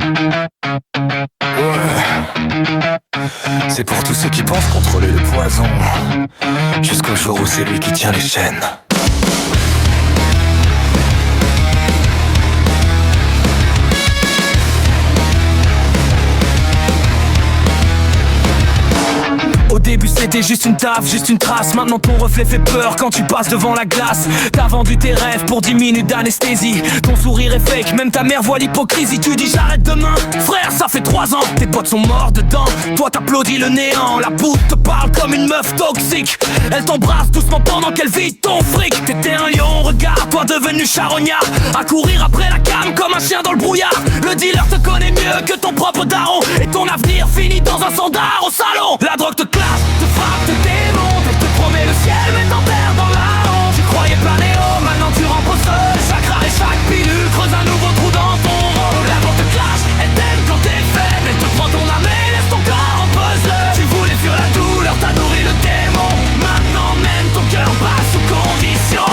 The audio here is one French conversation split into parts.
Ouais. C'est pour tous ceux qui pensent contrôler le poison, jusqu'au jour où c'est lui qui tient les chaînes. Au début c'était juste une taf, juste une trace. Maintenant ton reflet fait peur quand tu passes devant la glace. T'as vendu tes rêves pour 10 minutes d'anesthésie. Ton sourire est fake, même ta mère voit l'hypocrisie. Tu dis j'arrête demain, frère ça fait 3 ans. Tes potes sont morts dedans, toi t'applaudis le néant. La boute te parle comme une meuf toxique. Elle t'embrasse doucement pendant qu'elle vide ton fric. T'étais un lion, regarde toi devenu charognard, à courir après la cam comme un chien dans le brouillard. Le dealer te connaît mieux que ton propre daron, et ton avenir finit dans un standard au salon. La drogue te classe, te frappe, te démonte. Elle te promet le ciel mais t'enterre dans la honte. Tu croyais planer haut, maintenant tu rampes au sol. Chaque râle et chaque pilule creuse un nouveau trou dans ton rôle. La drogue te clash, elle t'aime quand t'es faible. Elle te prend ton âme et laisse ton corps en puzzle. Tu voulais fuir la douleur, t'as nourri le démon. Maintenant même ton cœur bat sous condition.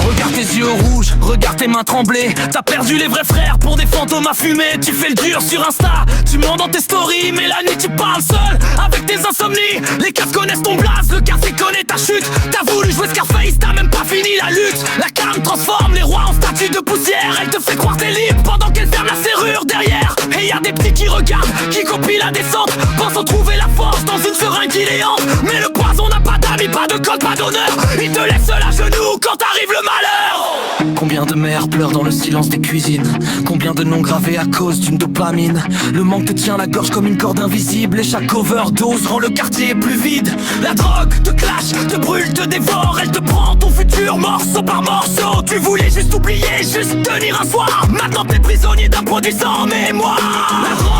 Regarde tes yeux rouges, regarde tes mains trembler. T'as perdu les vrais frères pour des fantômes à fumer. Tu fais le dur sur Insta, tu mens dans tes stories. Mais la nuit tu parles seul avec tes insomnies. Les keufs connaissent ton blaze, le quartier connaît ta chute. T'as voulu jouer Scarface, t'as même pas fini la lutte. La cam transforme les rois en statues de poussière. Elle te fait croire t'es libre pendant qu'elle ferme la serrure derrière. Et y a des petits qui regardent, qui copient la descente, pensant trouver la force dans une seringue qui les hante. Mais le poison n'a pas d'amis, pas de code, pas d'honneur. Il te laisse seul à genoux quand arrive le malheur. Combien de mères pleurent dans le silence des cuisines? Combien de noms gravés à cause d'une dopamine? Le manque te tient la gorge comme une corde invisible, et chaque overdose rend le quartier plus vide. La drogue te clash, te brûle, te dévore. Elle te prend ton futur morceau par morceau. Tu voulais juste oublier, juste tenir un soir. Maintenant t'es prisonnier d'un produit sans mémoire. La drogue